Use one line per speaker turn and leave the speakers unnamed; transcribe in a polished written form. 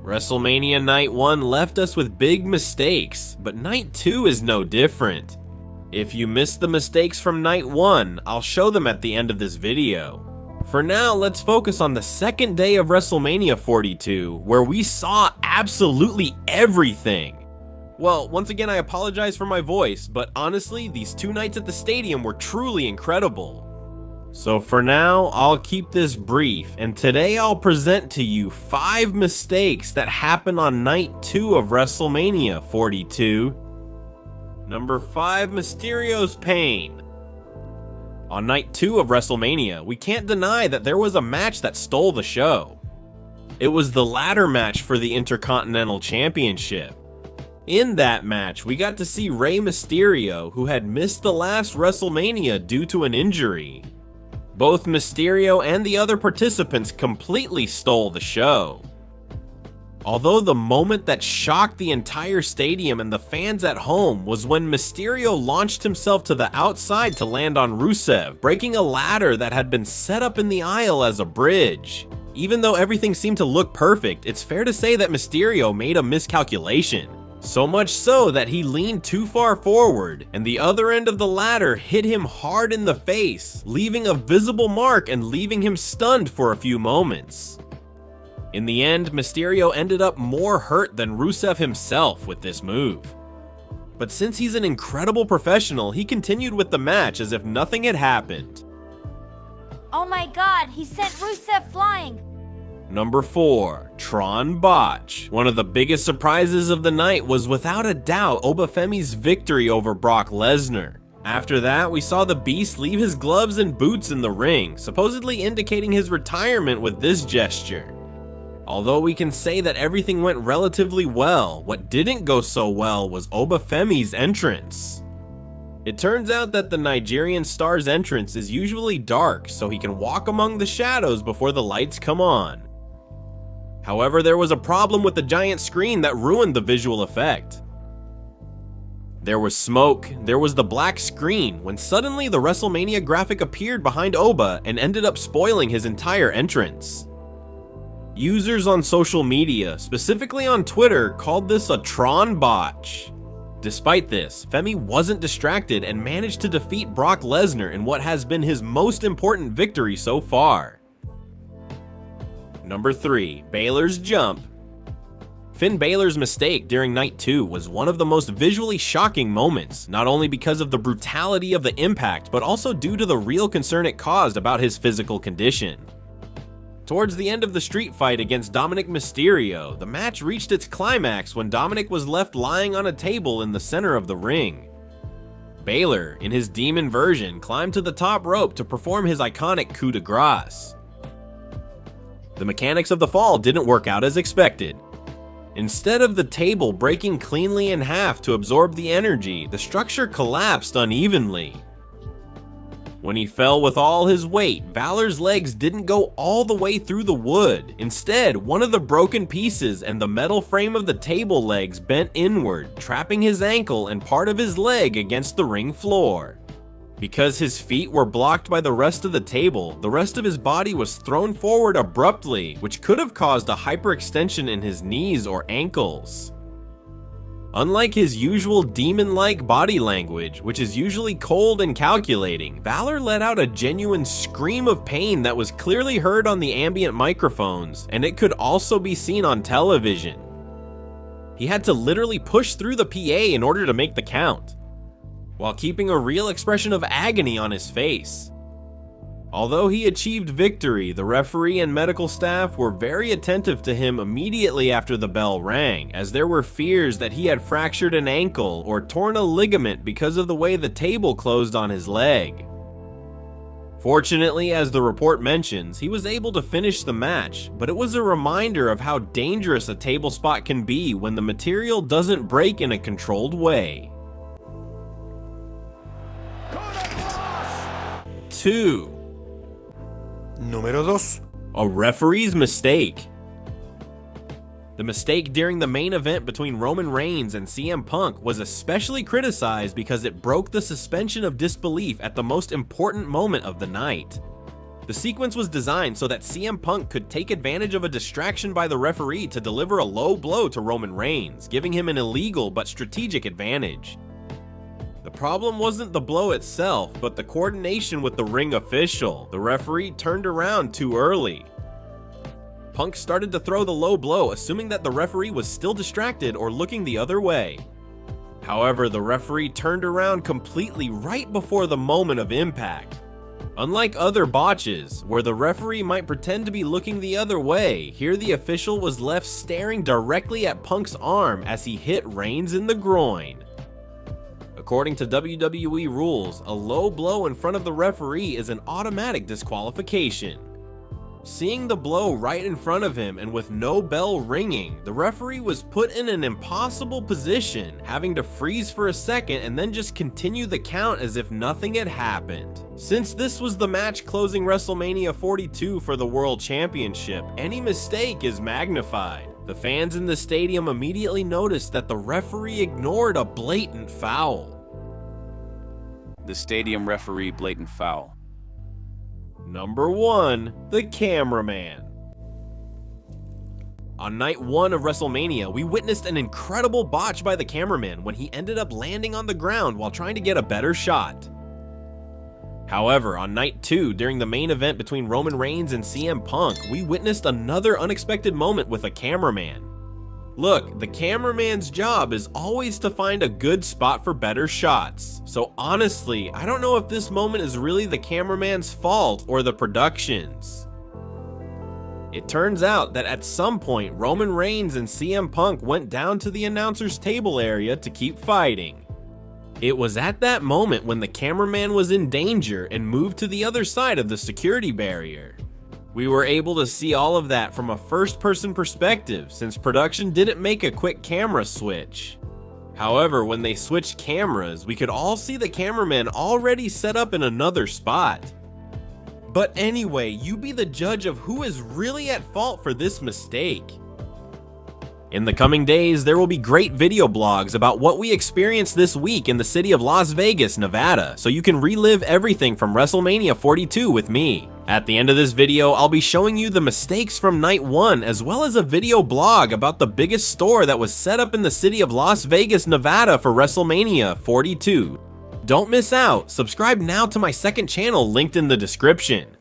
WrestleMania Night 1 left us with big mistakes, but Night 2 is no different. If you missed the mistakes from Night 1, I'll show them at the end of this video. For now, let's focus on the second day of WrestleMania 42, where we saw absolutely everything. Well, once again, I apologize for my voice, but honestly, these 2 nights at the stadium were truly incredible. So for now, I'll keep this brief, and today I'll present to you 5 mistakes that happened on Night 2 of WrestleMania 42. Number 5, Mysterio's pain. On Night 2 of WrestleMania, we can't deny that there was a match that stole the show. It was the ladder match for the Intercontinental Championship. In that match, we got to see Rey Mysterio, who had missed the last WrestleMania due to an injury. Both Mysterio and the other participants completely stole the show. Although the moment that shocked the entire stadium and the fans at home was when Mysterio launched himself to the outside to land on Rusev, breaking a ladder that had been set up in the aisle as a bridge. Even though everything seemed to look perfect, it's fair to say that Mysterio made a miscalculation. So much so that he leaned too far forward, and the other end of the ladder hit him hard in the face, leaving a visible mark and leaving him stunned for a few moments. In the end, Mysterio ended up more hurt than Rusev himself with this move. But since he's an incredible professional, he continued with the match as if nothing had happened.
Oh my god, he sent Rusev flying!
Number 4, Tron Botch. One of the biggest surprises of the night was without a doubt Femi's victory over Brock Lesnar. After that, we saw the Beast leave his gloves and boots in the ring, supposedly indicating his retirement with this gesture. Although we can say that everything went relatively well, what didn't go so well was Femi's entrance. It turns out that the Nigerian star's entrance is usually dark, so he can walk among the shadows before the lights come on. However, there was a problem with the giant screen that ruined the visual effect. There was smoke, there was the black screen, when suddenly the WrestleMania graphic appeared behind Oba and ended up spoiling his entire entrance. Users on social media, specifically on Twitter, called this a Tron botch. Despite this, Femi wasn't distracted and managed to defeat Brock Lesnar in what has been his most important victory so far. Number 3, Balor's jump. Finn Balor's mistake during Night 2 was one of the most visually shocking moments, not only because of the brutality of the impact, but also due to the real concern it caused about his physical condition. Towards the end of the street fight against Dominic Mysterio, the match reached its climax when Dominic was left lying on a table in the center of the ring. Balor, in his demon version, climbed to the top rope to perform his iconic coup de grace. The mechanics of the fall didn't work out as expected. Instead of the table breaking cleanly in half to absorb the energy, the structure collapsed unevenly. When he fell with all his weight, Balor's legs didn't go all the way through the wood. Instead, one of the broken pieces and the metal frame of the table legs bent inward, trapping his ankle and part of his leg against the ring floor. Because his feet were blocked by the rest of the table, the rest of his body was thrown forward abruptly, which could have caused a hyperextension in his knees or ankles. Unlike his usual demon-like body language, which is usually cold and calculating, Balor let out a genuine scream of pain that was clearly heard on the ambient microphones, and it could also be seen on television. He had to literally push through the PA in order to make the count, while keeping a real expression of agony on his face. Although he achieved victory, the referee and medical staff were very attentive to him immediately after the bell rang, as there were fears that he had fractured an ankle or torn a ligament because of the way the table closed on his leg. Fortunately, as the report mentions, he was able to finish the match, but it was a reminder of how dangerous a table spot can be when the material doesn't break in a controlled way. 2.
Número 2.
A referee's mistake. The mistake during the main event between Roman Reigns and CM Punk was especially criticized because it broke the suspension of disbelief at the most important moment of the night. The sequence was designed so that CM Punk could take advantage of a distraction by the referee to deliver a low blow to Roman Reigns, giving him an illegal but strategic advantage. The problem wasn't the blow itself, but the coordination with the ring official. The referee turned around too early. Punk started to throw the low blow, assuming that the referee was still distracted or looking the other way. However, the referee turned around completely right before the moment of impact. Unlike other botches, where the referee might pretend to be looking the other way, here the official was left staring directly at Punk's arm as he hit Reigns in the groin. According to WWE rules, a low blow in front of the referee is an automatic disqualification. Seeing the blow right in front of him and with no bell ringing, the referee was put in an impossible position, having to freeze for a second and then just continue the count as if nothing had happened. Since this was the match closing WrestleMania 42 for the World Championship, any mistake is magnified. The fans in the stadium immediately noticed that the referee ignored a blatant foul.
The stadium referee blatant foul.
Number 1, the cameraman. On night 1 of WrestleMania, we witnessed an incredible botch by the cameraman when he ended up landing on the ground while trying to get a better shot. However, on night 2, during the main event between Roman Reigns and CM Punk, we witnessed another unexpected moment with a cameraman. Look, the cameraman's job is always to find a good spot for better shots. So honestly, I don't know if this moment is really the cameraman's fault or the production's. It turns out that at some point, Roman Reigns and CM Punk went down to the announcer's table area to keep fighting. It was at that moment when the cameraman was in danger and moved to the other side of the security barrier. We were able to see all of that from a first-person perspective since production didn't make a quick camera switch. However, when they switched cameras, we could all see the cameraman already set up in another spot. But anyway, you be the judge of who is really at fault for this mistake. In the coming days, there will be great video blogs about what we experienced this week in the city of Las Vegas, Nevada, so you can relive everything from WrestleMania 42 with me. At the end of this video, I'll be showing you the mistakes from night 1, as well as a video blog about the biggest store that was set up in the city of Las Vegas, Nevada for WrestleMania 42. Don't miss out. Subscribe now to my second channel linked in the description.